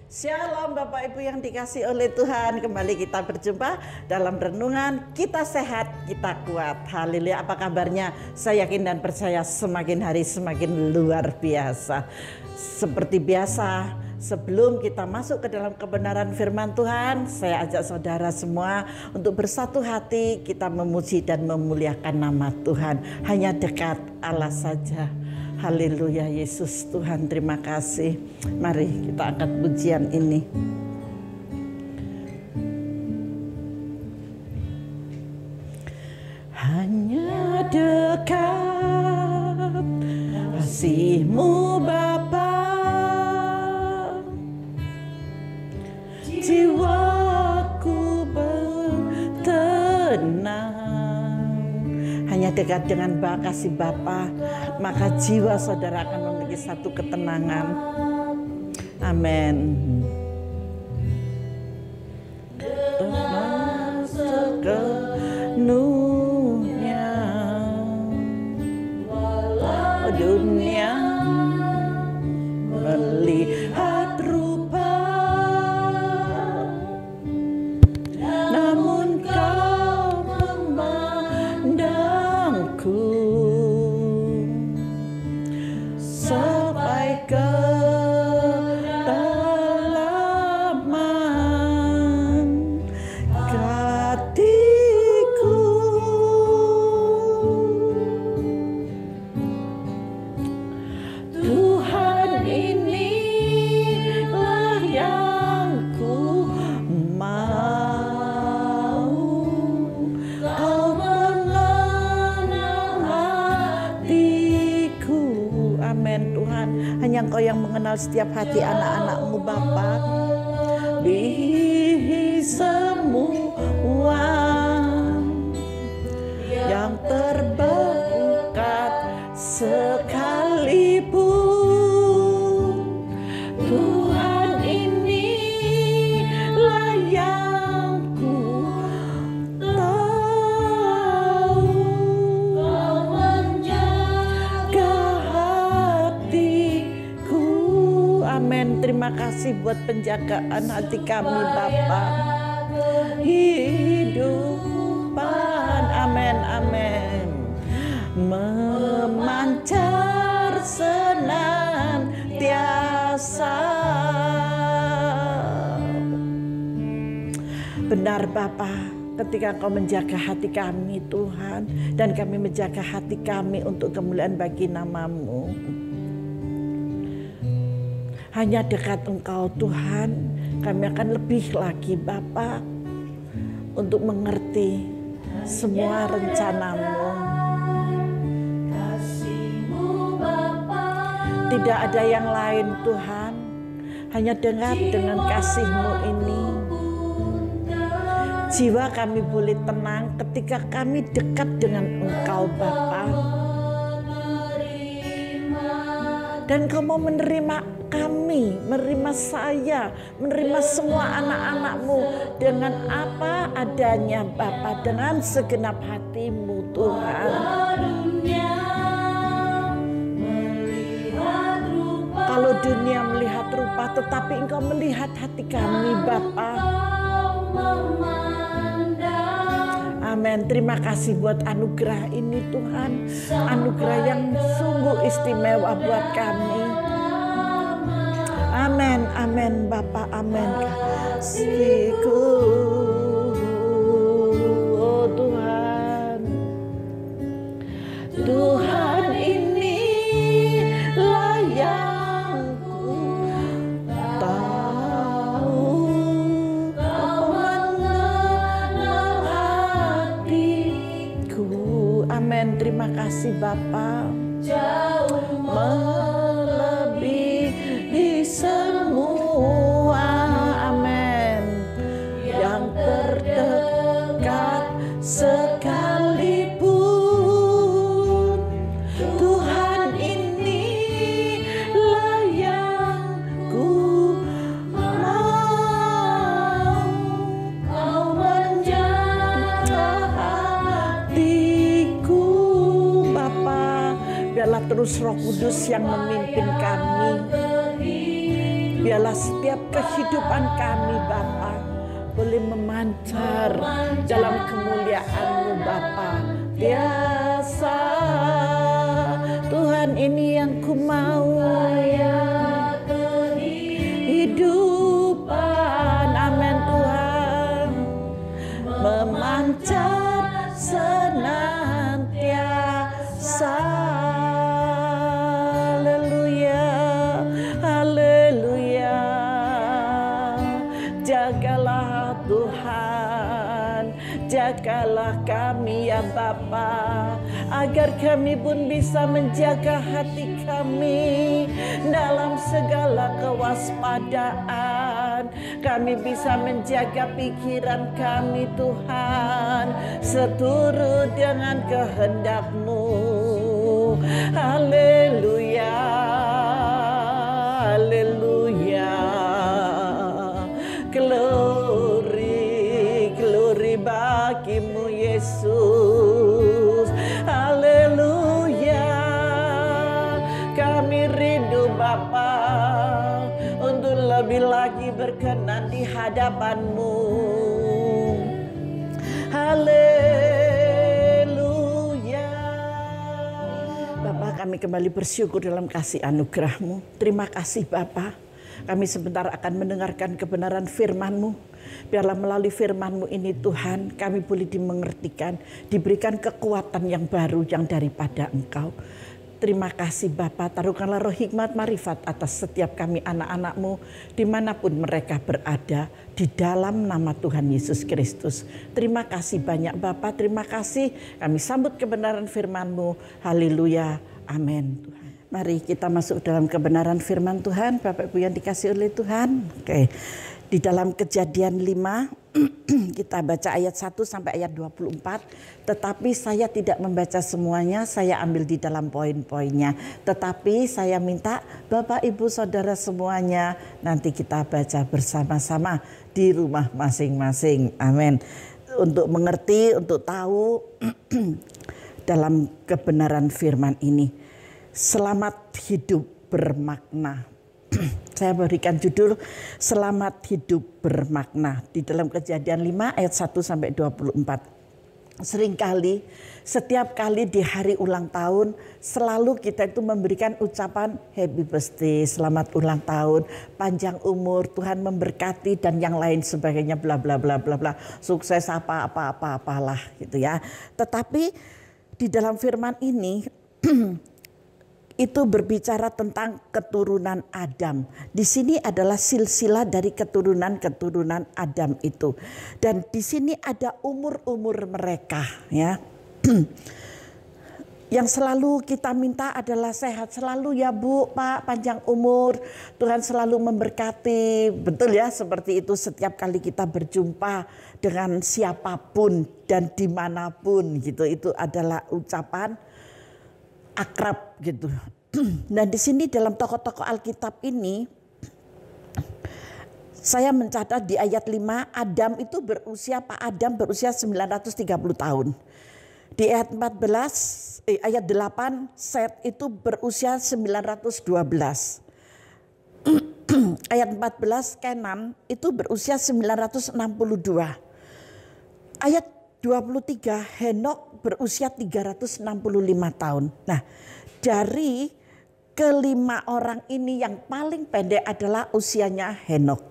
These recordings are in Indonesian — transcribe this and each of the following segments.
Shalom Bapak Ibu yang dikasih oleh Tuhan. Kembali kita berjumpa dalam renungan Kita Sehat, Kita Kuat. Haleluya, apa kabarnya? Saya yakin dan percaya semakin hari semakin luar biasa. Seperti biasa, sebelum kita masuk ke dalam kebenaran firman Tuhan, saya ajak saudara semua untuk bersatu hati kita memuji dan memuliakan nama Tuhan. Hanya dekat Allah saja. Haleluya, Yesus Tuhan, terima kasih. Mari kita angkat pujian ini. Hanya dekat kasih-Mu Bapa, jiwaku bertenang. Hanya dekat dengan kasih Bapa, maka jiwa saudara akan memiliki satu ketenangan. Amin. Tenang sepenuhnya, walau dunia melihat rupa, namun Kau memandangku sampai ke dalaman hatiku. Tuhan, inilah yang ku mau. Kau mengenal hatiku. Amin Tuhan. Hanya Engkau yang mengenal setiap hati anak-anak-Mu Bapa. Di semua yang terberkat sekalipun, Tuhan, inilah yang ku tahu. Kau menjaga hatiku. Amin. Terima kasih buat penjagaan hati kami Bapa. Hidupan, amin, amin, memancar senantiasa. Benar Bapa, ketika Engkau menjaga hati kami Tuhan, dan kami menjaga hati kami untuk kemuliaan bagi nama-Mu. Hanya dekat Engkau Tuhan, kami akan lebih lagi Bapa untuk mengerti semua rencana-Mu. Tidak ada yang lain Tuhan, hanya dekat dengan kasih-Mu ini. Jiwa kami boleh tenang ketika kami dekat dengan Engkau Bapa. Dan Kau mau menerima kami, menerima saya, menerima semua anak-anak-Mu dengan apa adanya Bapa, dengan segenap hati-Mu Tuhan. Kalau dunia melihat rupa, tetapi Engkau melihat hati kami Bapa. Amin. Terima kasih buat anugerah ini Tuhan. Anugerah yang sungguh istimewa buat kami. Amin, amin Bapa, amin. Kasih-Ku, oh Tuhan. Tuhan, inilah yang ku tahu. Kau mengenal hatiku. Amin. Terima kasih Bapa. Melebihi semua, amin, yang terdekat sekalipun, Tuhan, inilah yang ku mau. Kau menjaga hatiku Bapa. Biarlah terus Roh Kudus yang memimpin kami. Biarlah setiap kehidupan kami Bapa boleh memancar dalam kemuliaan-Mu Bapa. Biasa Tuhan, ini yang ku mau, kehidupan, amin Tuhan, memancar senantiasa. Haleluya, haleluya. Jagalah Tuhan, jagalah kami ya Bapa, agar kami pun bisa menjaga hati kami dalam segala kewaspadaan. Kami bisa menjaga pikiran kami Tuhan, seturut dengan kehendak-Mu. Haleluya, haleluya. Glory, glory bagi-Mu Yesus. Haleluya. Kami rindu Bapa untuk lebih lagi berkenan di hadapan-Mu. Haleluya. Bapa, kami kembali bersyukur dalam kasih anugerah-Mu. Terima kasih Bapa. Kami sebentar akan mendengarkan kebenaran firman-Mu. Biarlah melalui firman-Mu ini Tuhan, kami boleh dimengertikan, diberikan kekuatan yang baru yang daripada Engkau. Terima kasih Bapa, taruhkanlah roh hikmat marifat atas setiap kami anak-anak-Mu dimanapun mereka berada, di dalam nama Tuhan Yesus Kristus. Terima kasih banyak Bapa, terima kasih. Kami sambut kebenaran firman-Mu. Haleluya, amin Tuhan. Mari kita masuk dalam kebenaran firman Tuhan, Bapak Ibu yang dikasihi oleh Tuhan. Oke. Di dalam Kejadian 5 kita baca ayat 1 sampai ayat 24. Tetapi saya tidak membaca semuanya, saya ambil di dalam poin-poinnya. Tetapi saya minta Bapak Ibu Saudara semuanya nanti kita baca bersama-sama di rumah masing-masing. Amin. Untuk mengerti, untuk tahu dalam kebenaran firman ini. Selamat hidup bermakna. Saya berikan judul Selamat hidup bermakna di dalam Kejadian 5 ayat 1 sampai 24. Seringkali setiap kali di hari ulang tahun selalu kita itu memberikan ucapan happy birthday, selamat ulang tahun, panjang umur, Tuhan memberkati dan yang lain sebagainya bla bla bla bla bla. Sukses apalah gitu ya. Tetapi di dalam firman ini itu berbicara tentang keturunan Adam. Di sini adalah silsilah dari keturunan-keturunan Adam itu. Dan di sini ada umur-umur mereka ya. Yang selalu kita minta adalah sehat selalu ya Bu, Pak, panjang umur. Tuhan selalu memberkati. Betul ya, seperti itu setiap kali kita berjumpa dengan siapapun dan dimanapun gitu. Itu adalah ucapan akrab gitu. Nah di sini dalam tokoh-tokoh Alkitab ini saya mencatat di ayat 5 Adam itu berusia, Pak Adam berusia 930 tahun. Di ayat 14 ayat 8 Set itu berusia 912. Ayat 14 Kenan itu berusia 962. Ayat 23 Henok berusia 365 tahun. Nah, dari kelima orang ini yang paling pendek adalah usianya Henok.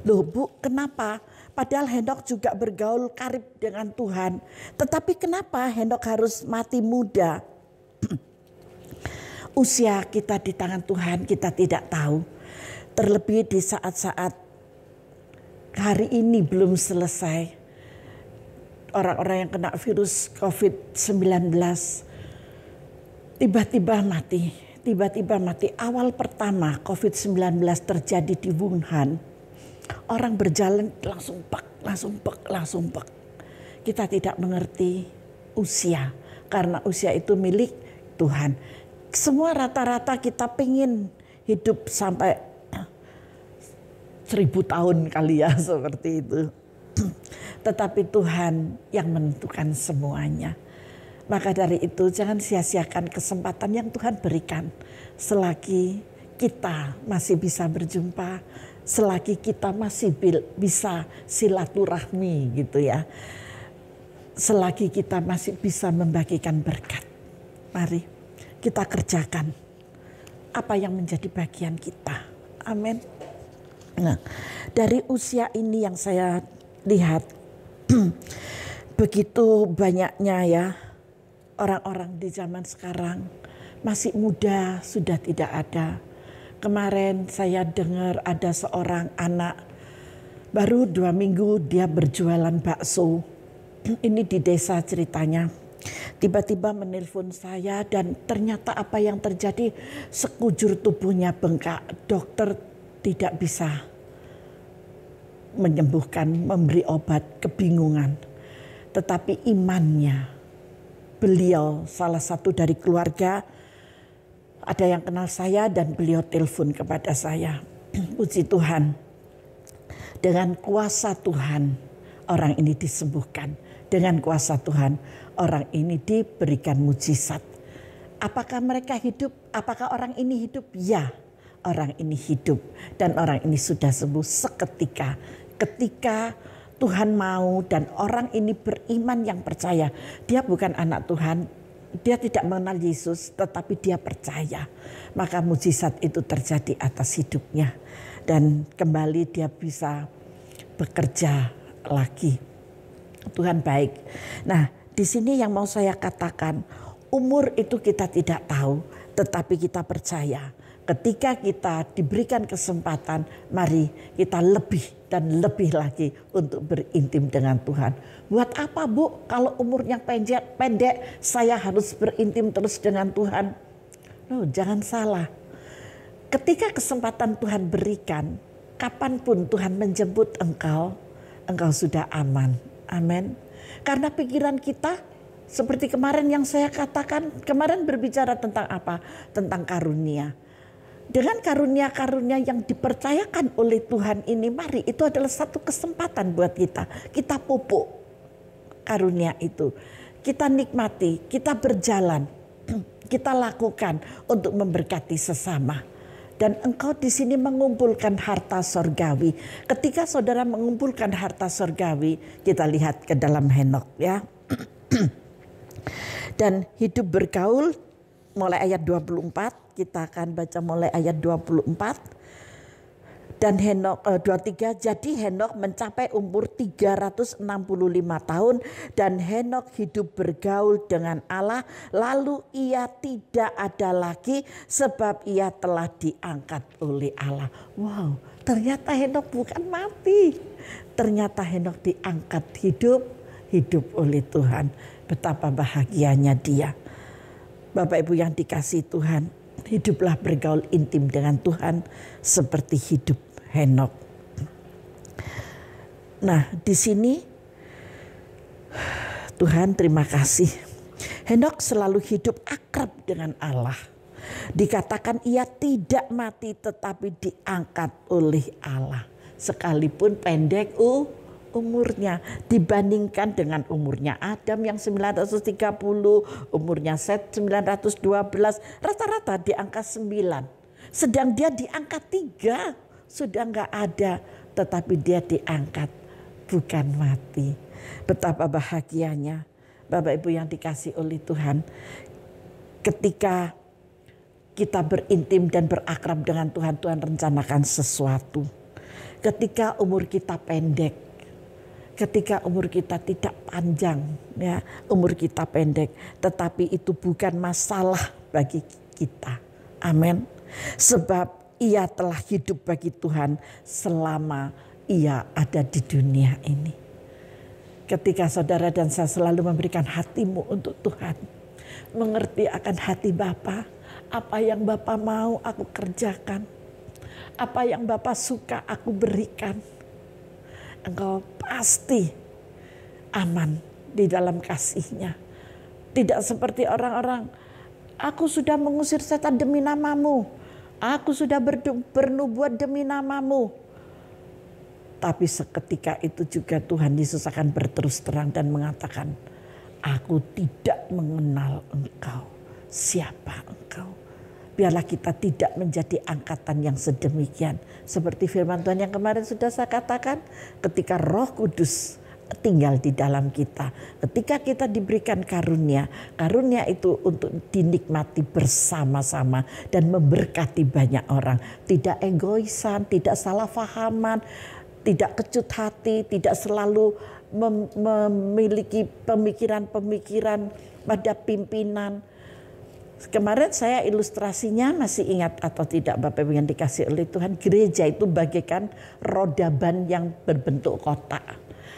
Loh Bu, kenapa? Padahal Henok juga bergaul karib dengan Tuhan. Tetapi kenapa Henok harus mati muda? Usia kita di tangan Tuhan kita tidak tahu. Terlebih di saat-saat hari ini belum selesai. Orang-orang yang kena virus COVID-19 tiba-tiba mati. Awal pertama COVID-19 terjadi di Wuhan. Orang berjalan langsung pek. Kita tidak mengerti usia. Karena usia itu milik Tuhan. Semua rata-rata kita pengen hidup sampai 1000 tahun kali ya seperti itu. Tetapi Tuhan yang menentukan semuanya. Maka dari itu jangan sia-siakan kesempatan yang Tuhan berikan selagi kita masih bisa berjumpa, selagi kita masih bisa silaturahmi gitu ya. Selagi kita masih bisa membagikan berkat. Mari kita kerjakan apa yang menjadi bagian kita. Amin. Nah, dari usia ini yang saya lihat begitu banyaknya ya orang-orang di zaman sekarang masih muda sudah tidak ada. Kemarin saya dengar ada seorang anak baru 2 minggu dia berjualan bakso. Ini di desa ceritanya. Tiba-tiba menelpon saya dan ternyata apa yang terjadi, sekujur tubuhnya bengkak. Dokter tidak bisa menyembuhkan, memberi obat, kebingungan. Tetapi imannya, beliau salah satu dari keluarga, ada yang kenal saya dan beliau telepon kepada saya. Puji Tuhan, dengan kuasa Tuhan orang ini disembuhkan. Dengan kuasa Tuhan orang ini diberikan mujizat. Apakah mereka hidup? Apakah orang ini hidup? Ya, orang ini hidup dan orang ini sudah sembuh seketika. Ketika Tuhan mau dan orang ini beriman yang percaya. Dia bukan anak Tuhan, dia tidak mengenal Yesus tetapi dia percaya. Maka mujizat itu terjadi atas hidupnya. Dan kembali dia bisa bekerja lagi. Tuhan baik. Nah, di sini yang mau saya katakan, umur itu kita tidak tahu, tetapi kita percaya. Ketika kita diberikan kesempatan, mari kita lebih dan lebih lagi untuk berintim dengan Tuhan. Buat apa Bu, kalau umurnya pendek, saya harus berintim terus dengan Tuhan? No, jangan salah. Ketika kesempatan Tuhan berikan, kapanpun Tuhan menjemput engkau, engkau sudah aman. Amin. Karena pikiran kita seperti kemarin yang saya katakan, kemarin berbicara tentang apa? Tentang karunia. Dengan karunia-karunia yang dipercayakan oleh Tuhan ini, mari itu adalah satu kesempatan buat kita. Kita pupuk karunia itu. Kita nikmati, kita berjalan, kita lakukan untuk memberkati sesama. Dan engkau di sini mengumpulkan harta sorgawi. Ketika saudara mengumpulkan harta sorgawi, kita lihat ke dalam Henok ya. Dan hidup bergaul mulai ayat 24, kita akan baca mulai ayat 24. Dan Henok 23, jadi Henok mencapai umur 365 tahun dan Henok hidup bergaul dengan Allah, lalu ia tidak ada lagi sebab ia telah diangkat oleh Allah. Wow, ternyata Henok bukan mati. Ternyata Henok diangkat hidup oleh Tuhan. Betapa bahagianya dia. Bapak Ibu yang dikasihi Tuhan, hiduplah bergaul intim dengan Tuhan seperti hidup Henok. Nah, di sini Tuhan terima kasih. Henok selalu hidup akrab dengan Allah. Dikatakan ia tidak mati tetapi diangkat oleh Allah. Sekalipun pendek umurnya dibandingkan dengan umurnya Adam yang 930, umurnya Set 912, rata-rata di angka 9. Sedang dia di angka 3. Sudah enggak ada, tetapi dia diangkat, bukan mati. Betapa bahagianya Bapak Ibu yang dikasih oleh Tuhan. Ketika kita berintim dan berakrab dengan Tuhan, Tuhan rencanakan sesuatu. Ketika umur kita pendek, ketika umur kita tidak panjang, ya, umur kita pendek, tetapi itu bukan masalah bagi kita. Amin. Sebab ia telah hidup bagi Tuhan selama ia ada di dunia ini. Ketika saudara dan saya selalu memberikan hatimu untuk Tuhan, mengerti akan hati Bapa, apa yang Bapa mau aku kerjakan, apa yang Bapa suka aku berikan, engkau pasti aman di dalam kasih-Nya. Tidak seperti orang-orang, aku sudah mengusir setan demi namamu. Aku sudah bernubuat demi namamu. Tapi seketika itu juga Tuhan Yesus akan berterus terang dan mengatakan, aku tidak mengenal engkau. Siapa engkau? biarlah kita tidak menjadi angkatan yang sedemikian. Seperti firman Tuhan yang kemarin sudah saya katakan, ketika Roh Kudus tinggal di dalam kita, ketika kita diberikan karunia, karunia itu untuk dinikmati bersama-sama dan memberkati banyak orang. Tidak egoisan, tidak salah fahaman, tidak kecut hati, tidak selalu memiliki pemikiran-pemikiran pada pimpinan. Kemarin saya ilustrasinya masih ingat atau tidak Bapak Ibu yang dikasih oleh Tuhan, gereja itu bagaikan roda ban yang berbentuk kotak.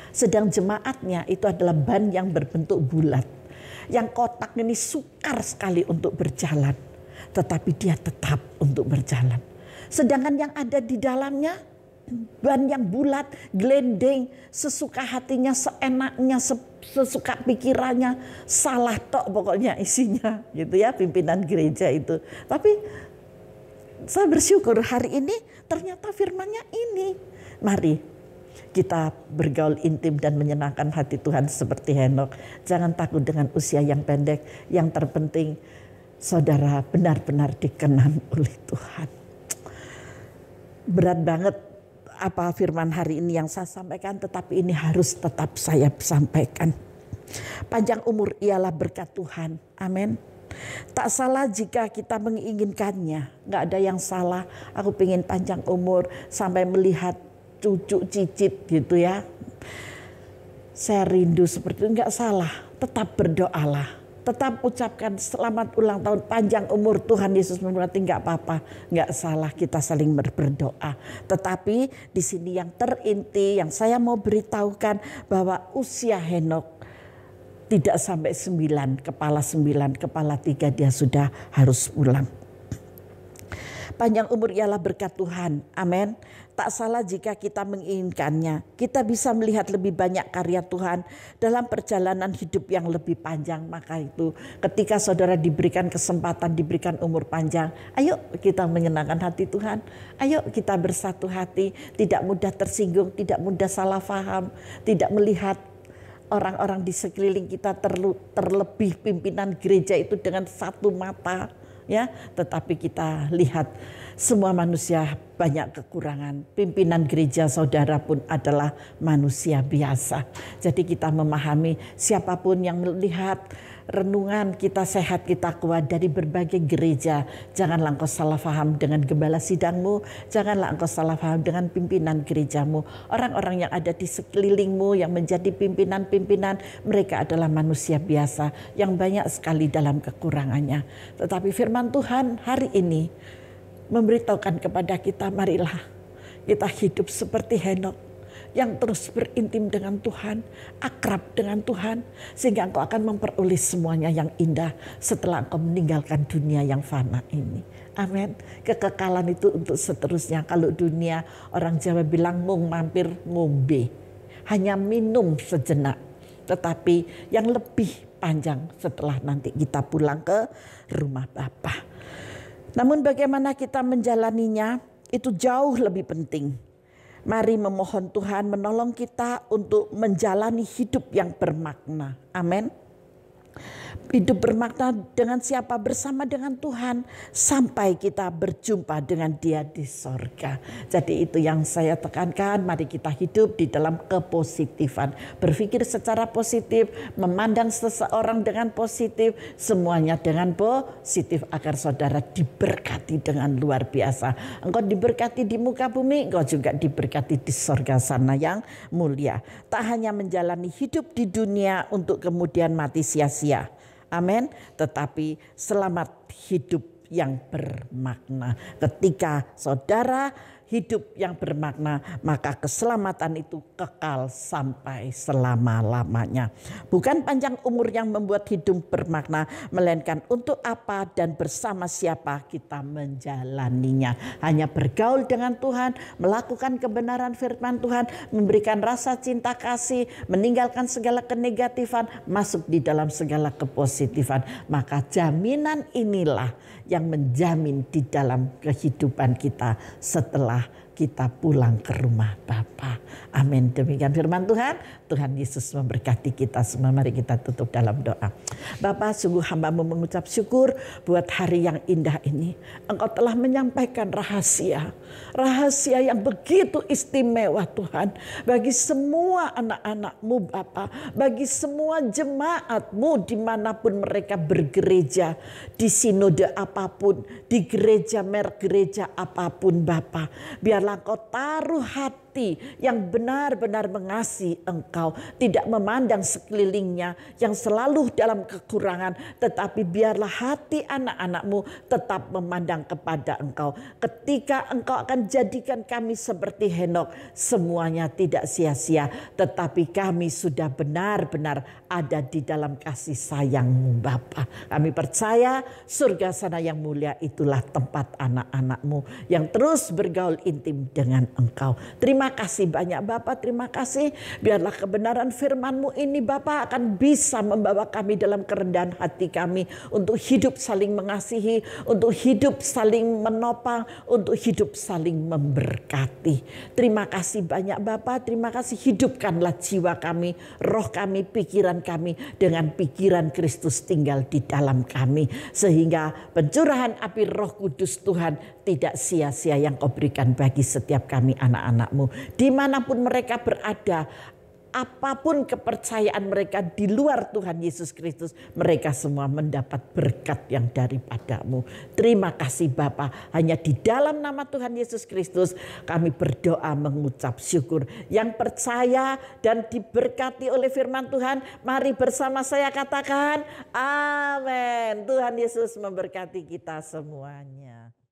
Sedang jemaatnya itu adalah ban yang berbentuk bulat. Yang kotak ini sukar sekali untuk berjalan, tetapi dia tetap untuk berjalan. Sedangkan yang ada di dalamnya ban yang bulat, glendeng, sesuka hatinya, seenaknya, sesuka pikirannya, salah tok pokoknya isinya gitu ya pimpinan gereja itu. Tapi saya bersyukur hari ini ternyata firman-Nya ini. Mari kita bergaul intim dan menyenangkan hati Tuhan seperti Henokh. Jangan takut dengan usia yang pendek. Yang terpenting saudara benar-benar dikenan oleh Tuhan. Berat banget apa firman hari ini yang saya sampaikan, tetapi ini harus tetap saya sampaikan. Panjang umur ialah berkat Tuhan. Amin. Tak salah jika kita menginginkannya. Gak ada yang salah. Aku pengen panjang umur sampai melihat cucu cicit gitu ya. Saya rindu seperti itu, gak salah. Tetap berdoalah. Tetap ucapkan selamat ulang tahun, panjang umur Tuhan Yesus memberkati, nggak apa-apa, nggak salah kita saling berdoa. Tetapi di sini yang terinti yang saya mau beritahukan bahwa usia Henokh tidak sampai 9, kepala 3 dia sudah harus pulang. Panjang umur ialah berkat Tuhan, amin. Tak salah jika kita menginginkannya. Kita bisa melihat lebih banyak karya Tuhan dalam perjalanan hidup yang lebih panjang. Maka itu ketika saudara diberikan kesempatan, diberikan umur panjang, ayo kita menyenangkan hati Tuhan. Ayo kita bersatu hati, tidak mudah tersinggung, tidak mudah salah faham, tidak melihat orang-orang di sekeliling kita terlebih pimpinan gereja itu dengan satu mata. Ya, tetapi kita lihat semua manusia banyak kekurangan. Pimpinan gereja saudara pun adalah manusia biasa. Jadi kita memahami siapapun yang melihat renungan kita sehat, kita kuat dari berbagai gereja. Janganlah engkau salah faham dengan gembala sidangmu. Janganlah engkau salah faham dengan pimpinan gerejamu. Orang-orang yang ada di sekelilingmu yang menjadi pimpinan-pimpinan, mereka adalah manusia biasa yang banyak sekali dalam kekurangannya. Tetapi firman Tuhan hari ini memberitahukan kepada kita, marilah kita hidup seperti Henokh yang terus berintim dengan Tuhan, akrab dengan Tuhan, sehingga engkau akan memperoleh semuanya yang indah setelah engkau meninggalkan dunia yang fana ini. Amin. Kekekalan itu untuk seterusnya. Kalau dunia, orang Jawa bilang mung mampir ngombe, hanya minum sejenak, tetapi yang lebih panjang setelah nanti kita pulang ke rumah Bapa. Namun bagaimana kita menjalaninya itu jauh lebih penting. Mari memohon Tuhan menolong kita untuk menjalani hidup yang bermakna. Amin. Hidup bermakna dengan siapa? Bersama dengan Tuhan sampai kita berjumpa dengan Dia di sorga. Jadi itu yang saya tekankan, mari kita hidup di dalam kepositifan. Berpikir secara positif, memandang seseorang dengan positif, semuanya dengan positif agar saudara diberkati dengan luar biasa. Engkau diberkati di muka bumi, engkau juga diberkati di sorga sana yang mulia. Tak hanya menjalani hidup di dunia untuk kemudian mati sia-sia. Amin. Tetapi selamat hidup yang bermakna. Ketika saudara hidup yang bermakna, maka keselamatan itu kekal sampai selama-lamanya. Bukan panjang umur yang membuat hidup bermakna, melainkan untuk apa dan bersama siapa kita menjalaninya. Hanya bergaul dengan Tuhan, melakukan kebenaran firman Tuhan, memberikan rasa cinta kasih, meninggalkan segala kenegatifan, masuk di dalam segala kepositifan. Maka jaminan inilah yang menjamin di dalam kehidupan kita setelah kita pulang ke rumah Bapa. Amin. Demikian firman Tuhan. Tuhan Yesus memberkati kita semua. Mari kita tutup dalam doa. Bapa, sungguh hamba-Mu mengucap syukur buat hari yang indah ini. Engkau telah menyampaikan rahasia. Rahasia yang begitu istimewa Tuhan. Bagi semua anak-anak-Mu Bapa. Bagi semua jemaat-Mu dimanapun mereka bergereja. Di sinode apapun. Di gereja merek gereja apapun Bapa. Biarlah Engkau taruh hati yang benar-benar mengasihi Engkau. Tidak memandang sekelilingnya yang selalu dalam kekurangan. Tetapi biarlah hati anak-anak-Mu tetap memandang kepada Engkau. Ketika Engkau akan jadikan kami seperti Henokh. Semuanya tidak sia-sia. Tetapi kami sudah benar-benar ada di dalam kasih sayang-Mu Bapa. Kami percaya surga sana yang mulia itulah tempat anak-anak-Mu yang terus bergaul intim dengan Engkau. Terima kasih banyak Bapa, terima kasih. Biarlah kebenaran firman-Mu ini Bapa akan bisa membawa kami dalam kerendahan hati kami untuk hidup saling mengasihi, untuk hidup saling menopang, untuk hidup saling memberkati. Terima kasih banyak Bapa, terima kasih. Hidupkanlah jiwa kami, roh kami, pikiran kami dengan pikiran Kristus tinggal di dalam kami. Sehingga pencurahan api Roh Kudus Tuhan tidak sia-sia yang Kau berikan bagi setiap kami anak-anak-Mu. Dimanapun mereka berada, apapun kepercayaan mereka di luar Tuhan Yesus Kristus, mereka semua mendapat berkat yang daripada-Mu. Terima kasih Bapa. Hanya di dalam nama Tuhan Yesus Kristus kami berdoa mengucap syukur. Yang percaya dan diberkati oleh firman Tuhan, mari bersama saya katakan amin. Tuhan Yesus memberkati kita semuanya.